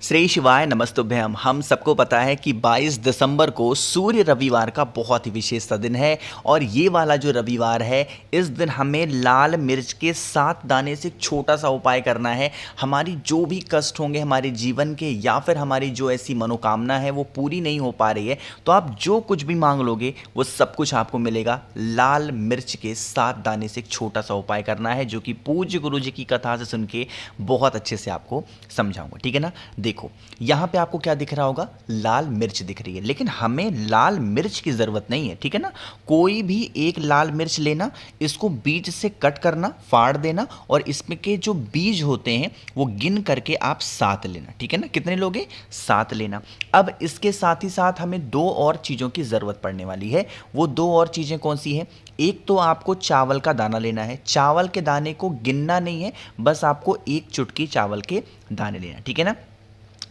श्री शिवाय नमस्तुभ्यम। हम सबको पता है कि 22 दिसंबर को सूर्य रविवार का बहुत ही विशेष सा दिन है और ये वाला जो रविवार है इस दिन हमें लाल मिर्च के 7 दाने से एक छोटा सा उपाय करना है। हमारी जो भी कष्ट होंगे हमारे जीवन के या फिर हमारी जो ऐसी मनोकामना है वो पूरी नहीं हो पा रही है तो आप जो कुछ भी मांग लोगे वो सब कुछ आपको मिलेगा। लाल मिर्च के 7 दाने से एक छोटा सा उपाय करना है जो कि पूज्य गुरु जी की कथा से सुन के बहुत अच्छे से आपको समझाऊंगा, ठीक है ना। देखो यहां पे आपको क्या दिख रहा होगा, लाल मिर्च दिख रही है, लेकिन हमें लाल मिर्च की जरूरत नहीं है, ठीक है ना। कोई भी एक लाल मिर्च लेना, इसको बीज से कट करना, फाड़ देना और इसमें के जो बीज होते हैं वो गिन करके आप 7 लेना, ठीक है ना। कितने लोगे, 7 लेना। अब इसके साथ ही साथ हमें 2 और चीज़ों की ज़रूरत पड़ने वाली है। वो 2 और चीज़ें कौन सी हैं? एक तो आपको चावल का दाना लेना है। चावल के दाने को गिनना नहीं है, बस आपको एक चुटकी चावल के दाने लेना, ठीक है ना।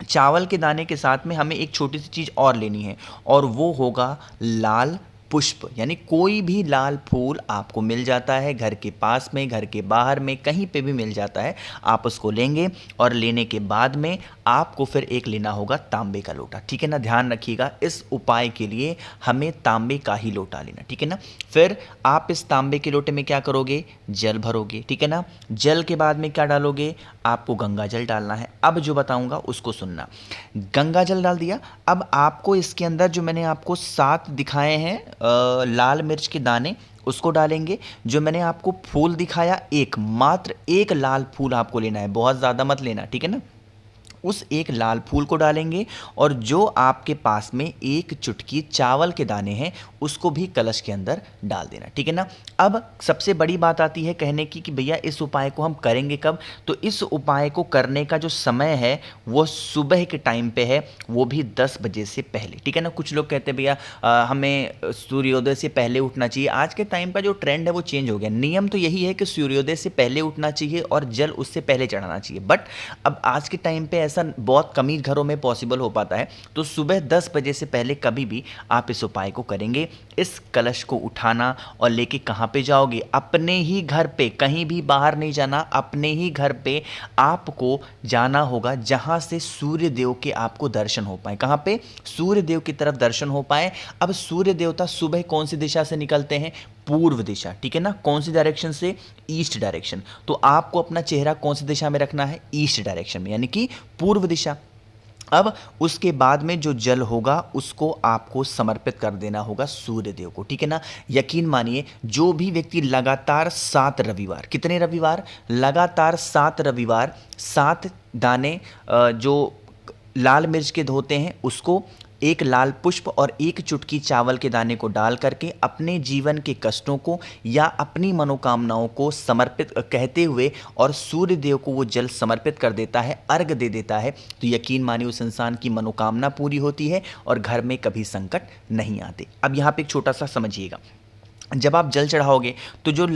चावल के दाने के साथ में हमें एक छोटी सी चीज़ और लेनी है और वो होगा लाल पुष्प, यानी कोई भी लाल फूल आपको मिल जाता है घर के पास में, घर के बाहर में, कहीं पे भी मिल जाता है, आप उसको लेंगे और लेने के बाद में आपको फिर एक लेना होगा तांबे का लोटा, ठीक है ना। ध्यान रखिएगा इस उपाय के लिए हमें तांबे का ही लोटा लेना, ठीक है ना। फिर आप इस तांबे के लोटे में क्या करोगे, जल भरोगे, ठीक है ना। जल के बाद में क्या डालोगे, आपको गंगा जल डालना है। अब जो बताऊंगा उसको सुनना। गंगा जल डाल दिया, अब आपको इसके अंदर जो मैंने आपको 7 दिखाए हैं लाल मिर्च के दाने उसको डालेंगे। जो मैंने आपको फूल दिखाया एक, मात्र एक लाल फूल आपको लेना है, बहुत ज़्यादा मत लेना, ठीक है ना। उस एक लाल फूल को डालेंगे और जो आपके पास में एक चुटकी चावल के दाने हैं उसको भी कलश के अंदर डाल देना, ठीक है ना। अब सबसे बड़ी बात आती है कहने की कि भैया इस उपाय को हम करेंगे कब, तो इस उपाय को करने का जो समय है वो सुबह के टाइम पे है, वो भी 10 बजे से पहले, ठीक है ना। कुछ लोग कहते हैं भैया हमें सूर्योदय से पहले उठना चाहिए। आज के टाइम का जो ट्रेंड है वो चेंज हो गया। नियम तो यही है कि सूर्योदय से पहले उठना चाहिए और जल उससे पहले चढ़ाना चाहिए, बट अब आज के टाइम पे ऐसा बहुत कम ही घरों में पॉसिबल हो पाता है। तो सुबह 10 बजे से पहले कभी भी आप इस उपाय को करेंगे। इस कलश को उठाना और लेके कहाँ पे जाओगे, अपने ही घर पे, कहीं भी बाहर नहीं जाना, अपने ही घर पे आपको जाना होगा जहाँ से सूर्य देव के आपको दर्शन हो पाए। कहाँ पे, सूर्य देव की तरफ दर्शन हो पाए। अब सूर्य देवता सुबह कौन सी दिशा से निकलते हैं, पूर्व दिशा, ठीक है ना। कौन सी डायरेक्शन से, ईस्ट डायरेक्शन। तो आपको अपना चेहरा कौन सी दिशा में रखना है, ईस्ट डायरेक्शन में, यानी कि पूर्व दिशा। अब उसके बाद में जो जल होगा उसको आपको समर्पित कर देना होगा सूर्य देव को, ठीक है ना। यकीन मानिए जो भी व्यक्ति लगातार 7 रविवार, कितने रविवार, लगातार 7 रविवार 7 दाने जो लाल मिर्च के होते हैं उसको, एक लाल पुष्प और एक चुटकी चावल के दाने को डाल करके अपने जीवन के कष्टों को या अपनी मनोकामनाओं को समर्पित कहते हुए और सूर्य देव को वो जल समर्पित कर देता है, अर्घ दे देता है, तो यकीन मानिए उस इंसान की मनोकामना पूरी होती है और घर में कभी संकट नहीं आते। अब यहाँ पे एक छोटा सा समझिएगा, जब आप जल चढ़ाओगे तो जो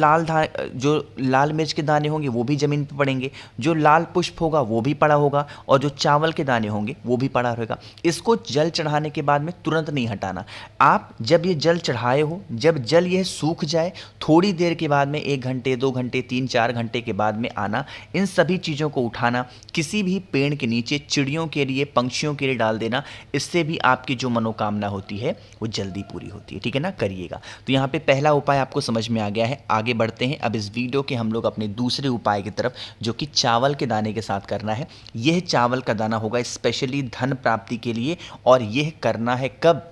लाल मिर्च के दाने होंगे वो भी ज़मीन पर पड़ेंगे, जो लाल पुष्प होगा वो भी पड़ा होगा और जो चावल के दाने होंगे वो भी पड़ा रहेगा। इसको जल चढ़ाने के बाद में तुरंत नहीं हटाना। आप जब ये जल चढ़ाए हो, जब जल यह सूख जाए, थोड़ी देर के बाद में 1 घंटे 2 घंटे 3-4 घंटे के बाद में आना, इन सभी चीज़ों को उठाना, किसी भी पेड़ के नीचे चिड़ियों के लिए, पंक्षियों के लिए डाल देना। इससे भी आपकी जो मनोकामना होती है वो जल्दी पूरी होती है, ठीक है ना। करिएगा। तो यहाँ पे पहला उपाय आपको समझ में आ गया है। आगे बढ़ते हैं अब इस वीडियो के हम लोग अपने दूसरे उपाय की तरफ, जो कि चावल के दाने के साथ करना है। यह चावल का दाना होगा स्पेशली धन प्राप्ति के लिए और यह करना है कब,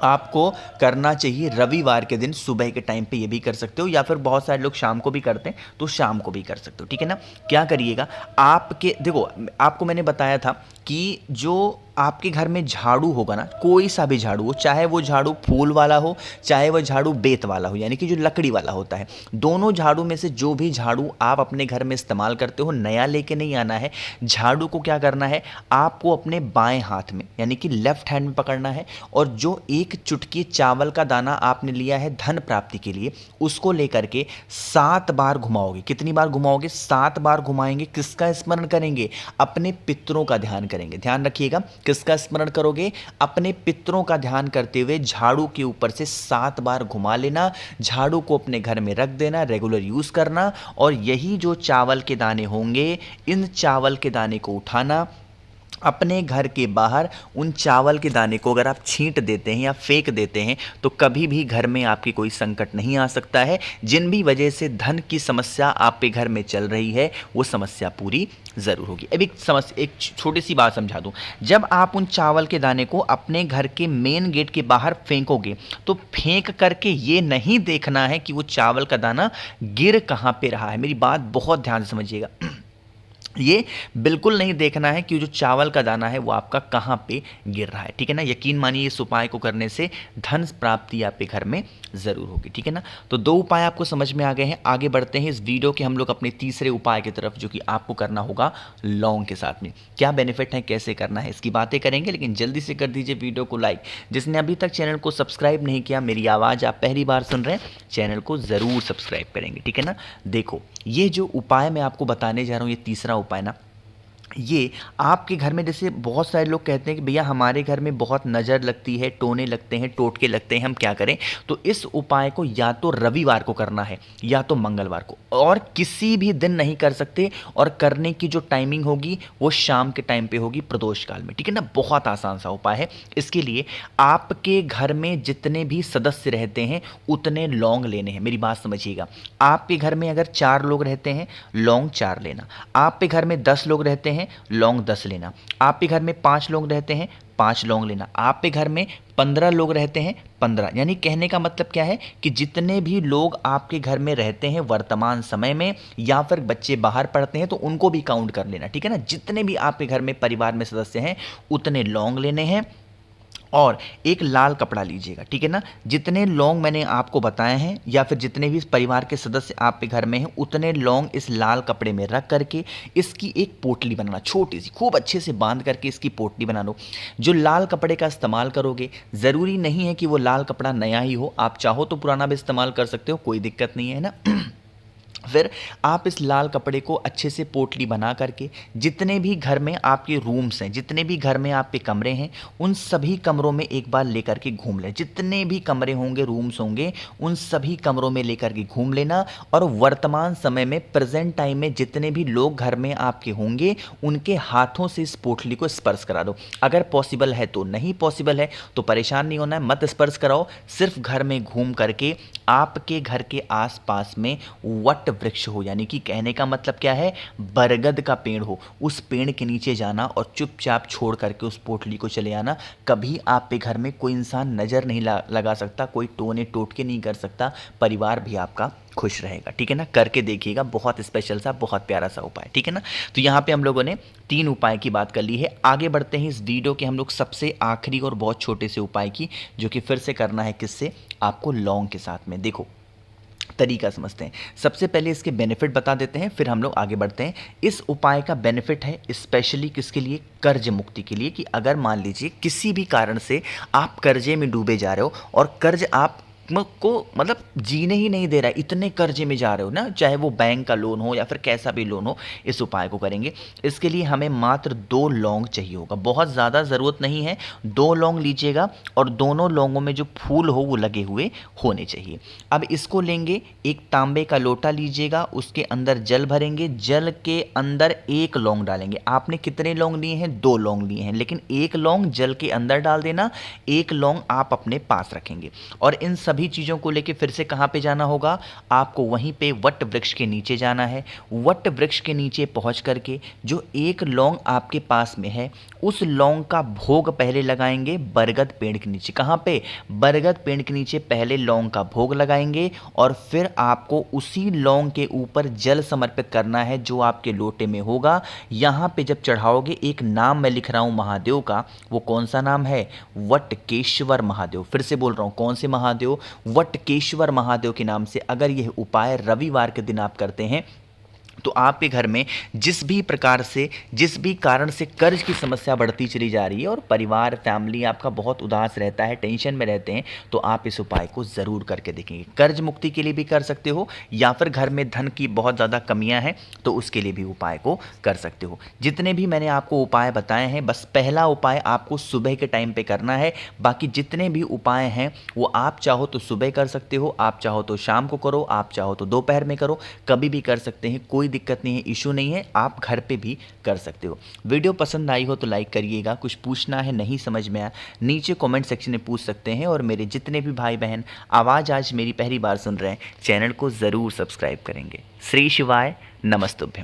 आपको करना चाहिए रविवार के दिन सुबह के टाइम पे। ये भी कर सकते हो या फिर बहुत सारे लोग शाम को भी करते हैं तो शाम को भी कर सकते हो, ठीक है ना। क्या करिएगा, आपके देखो आपको मैंने बताया था कि जो आपके घर में झाड़ू होगा ना, कोई सा भी झाड़ू हो, चाहे वो झाड़ू फूल वाला हो चाहे वो झाड़ू बेत वाला हो, यानी कि जो लकड़ी वाला होता है, दोनों झाड़ू में से जो भी झाड़ू आप अपने घर में इस्तेमाल करते हो, नया लेके नहीं आना है। झाड़ू को क्या करना है, आपको अपने बाएं हाथ में यानी कि लेफ्ट हैंड में पकड़ना है और जो एक चुटकी चावल का दाना आपने लिया है धन प्राप्ति के लिए, उसको लेकर के 7 बार घुमाओगे। कितनी बार घुमाओगे, 7 बार घुमाएंगे। किसका स्मरण करेंगे, अपने पितरों का ध्यान करेंगे। ध्यान रखिएगा, किसका स्मरण करोगे, अपने पितरों का ध्यान करते हुए झाड़ू के ऊपर से 7 बार घुमा लेना। झाड़ू को अपने घर में रख देना, रेगुलर यूज करना और यही जो चावल के दाने होंगे, इन चावल के दाने को उठाना अपने घर के बाहर उन चावल के दाने को अगर आप छींट देते हैं या फेंक देते हैं तो कभी भी घर में आपकी कोई संकट नहीं आ सकता है। जिन भी वजह से धन की समस्या आपके घर में चल रही है वो समस्या पूरी ज़रूर होगी। अब एक छोटी सी बात समझा दूं, जब आप उन चावल के दाने को अपने घर के मेन गेट के बाहर फेंकोगे तो फेंक करके ये नहीं देखना है कि वो चावल का दाना गिर कहाँ पे रहा है। मेरी बात बहुत ध्यान से समझिएगा, ये बिल्कुल नहीं देखना है कि जो चावल का दाना है वो आपका कहाँ पे गिर रहा है, ठीक है ना। यकीन मानिए इस उपाय को करने से धन प्राप्ति आपके घर में ज़रूर होगी, ठीक है ना। तो 2 उपाय आपको समझ में आ गए हैं। आगे बढ़ते हैं इस वीडियो के हम लोग अपने तीसरे उपाय की तरफ, जो कि आपको करना होगा लौंग के साथ में। क्या बेनिफिट है, कैसे करना है, इसकी बातें करेंगे, लेकिन जल्दी से कर दीजिए वीडियो को लाइक। जिसने अभी तक चैनल को सब्सक्राइब नहीं किया, मेरी आवाज़ आप पहली बार सुन रहे हैं, चैनल को ज़रूर सब्सक्राइब करेंगे, ठीक है ना। देखो ये जो उपाय मैं आपको बताने जा रहा हूँ, ये तीसरा उपाय ना, ये आपके घर में, जैसे बहुत सारे लोग कहते हैं कि भैया हमारे घर में बहुत नज़र लगती है, टोने लगते हैं, टोटके लगते हैं, हम क्या करें। तो इस उपाय को या तो रविवार को करना है या तो मंगलवार को, और किसी भी दिन नहीं कर सकते। और करने की जो टाइमिंग होगी वो शाम के टाइम पे होगी, प्रदोष काल में, ठीक है ना। बहुत आसान सा उपाय है। इसके लिए आपके घर में जितने भी सदस्य रहते हैं उतने लौंग लेने हैं। मेरी बात समझिएगा, आपके घर में अगर 4 लोग रहते हैं, लौंग 4 लेना। आपके घर में 10 लोग रहते हैं, लौंग 10 लेना। आपके घर में 5 लोग रहते हैं, 5 लौंग लेना। आपके घर में 15 लोग रहते हैं, 15। यानी कहने का मतलब क्या है कि जितने भी लोग आपके घर में रहते हैं वर्तमान समय में, या फिर बच्चे बाहर पढ़ते हैं तो उनको भी काउंट कर लेना, ठीक है ना। जितने भी आपके घर में परिवार में सदस्य हैं उतने लौंग लेने हैं। और एक लाल कपड़ा लीजिएगा, ठीक है ना। जितने लौंग मैंने आपको बताए हैं या फिर जितने भी परिवार के सदस्य आपके घर में हैं उतने लौंग इस लाल कपड़े में रख करके इसकी एक पोटली बनाना, छोटी सी, खूब अच्छे से बांध करके इसकी पोटली बना लो। जो लाल कपड़े का इस्तेमाल करोगे, ज़रूरी नहीं है कि वो लाल कपड़ा नया ही हो, आप चाहो तो पुराना भी इस्तेमाल कर सकते हो, कोई दिक्कत नहीं है ना। फिर आप इस लाल कपड़े को अच्छे से पोटली बना करके जितने भी घर में आपके रूम्स हैं, जितने भी घर में आपके कमरे हैं, उन सभी कमरों में एक बार लेकर के घूम लें। जितने भी कमरे होंगे, रूम्स होंगे, उन सभी कमरों में लेकर के घूम लेना। और वर्तमान समय में, प्रेजेंट टाइम में जितने भी लोग घर में आपके होंगे उनके हाथों से इस पोटली को स्पर्श करा दो। अगर पॉसिबल है तो, नहीं पॉसिबल है तो परेशान नहीं होना है, मत स्पर्श कराओ। सिर्फ घर में घूम करके आपके घर के आसपास में वट वृक्ष हो, यानी कि कहने का मतलब क्या है, बरगद का पेड़ हो, उस पेड़ के नीचे जाना और चुपचाप छोड़ करके उस पोटली को चले आना। कभी आपके घर में कोई इंसान नज़र नहीं लगा सकता, कोई टोने टोटके नहीं कर सकता, परिवार भी आपका खुश रहेगा, ठीक है ना। करके देखिएगा, बहुत स्पेशल सा, बहुत प्यारा सा उपाय, ठीक है ना। तो यहाँ पे हम लोगों ने 3 उपाय की बात कर ली है। आगे बढ़ते हैं इस वीडियो के हम लोग सबसे आखिरी और बहुत छोटे से उपाय की, जो कि फिर से करना है किससे, आपको लौंग के साथ में। देखो तरीका समझते हैं। सबसे पहले इसके बेनिफिट बता देते हैं, फिर हम लोग आगे बढ़ते हैं। इस उपाय का बेनिफिट है स्पेशली किसके लिए, कर्ज मुक्ति के लिए। कि अगर मान लीजिए किसी भी कारण से आप कर्जे में डूबे जा रहे हो और कर्ज आप को मतलब जीने ही नहीं दे रहा है, इतने कर्जे में जा रहे हो ना, चाहे वो बैंक का लोन हो या फिर कैसा भी लोन हो, इस उपाय को करेंगे। इसके लिए हमें मात्र 2 लौंग चाहिए होगा, बहुत ज़्यादा ज़रूरत नहीं है। 2 लौंग लीजिएगा और दोनों लौंगों में जो फूल हो वो लगे हुए होने चाहिए। अब इसको लेंगे, एक तांबे का लोटा लीजिएगा, उसके अंदर जल भरेंगे, जल के अंदर 1 लौंग डालेंगे। आपने कितने लौंग लिए हैं, 2 लौंग लिए हैं, लेकिन 1 लौंग जल के अंदर डाल देना, 1 लौंग आप अपने पास रखेंगे। और इन सभी चीजों को लेके फिर से कहां पे जाना होगा, आपको वहीं पे वट वृक्ष के नीचे जाना है। वट वृक्ष के नीचे पहुंच करके जो 1 लौंग आपके पास में है, उस लौंग का भोग पहले लगाएंगे बरगद पेड़ के नीचे। कहां पे, बरगद पेड़ के नीचे पहले लौंग का भोग लगाएंगे और फिर आपको उसी लौंग के ऊपर जल समर्पित करना है जो आपके लोटे में होगा। यहां पे जब चढ़ाओगे, एक नाम मैं लिख रहा हूं महादेव का, वो कौन सा नाम है, वटकेश्वर महादेव। फिर से बोल रहा हूं, कौन से महादेव, वटकेश्वर महादेव के नाम से। अगर यह उपाय रविवार के दिन आप करते हैं तो आपके घर में जिस भी प्रकार से, जिस भी कारण से कर्ज की समस्या बढ़ती चली जा रही है और परिवार, फैमिली आपका बहुत उदास रहता है, टेंशन में रहते हैं, तो आप इस उपाय को ज़रूर करके देखेंगे। कर्ज मुक्ति के लिए भी कर सकते हो, या फिर घर में धन की बहुत ज़्यादा कमियां हैं तो उसके लिए भी उपाय को कर सकते हो। जितने भी मैंने आपको उपाय बताए हैं, बस पहला उपाय आपको सुबह के टाइम पर करना है। बाकी जितने भी उपाय हैं वो आप चाहो तो सुबह कर सकते हो, आप चाहो तो शाम को करो, आप चाहो तो दोपहर में करो, कभी भी कर सकते हैं, कोई कोई दिक्कत नहीं है, इशू नहीं है, आप घर पे भी कर सकते हो। वीडियो पसंद आई हो तो लाइक करिएगा, कुछ पूछना है नहीं समझ में आया नीचे कमेंट सेक्शन में पूछ सकते हैं, और मेरे जितने भी भाई बहन आवाज़ आज मेरी पहली बार सुन रहे हैं चैनल को ज़रूर सब्सक्राइब करेंगे। श्री शिवाय, नमस्तुभ्यम।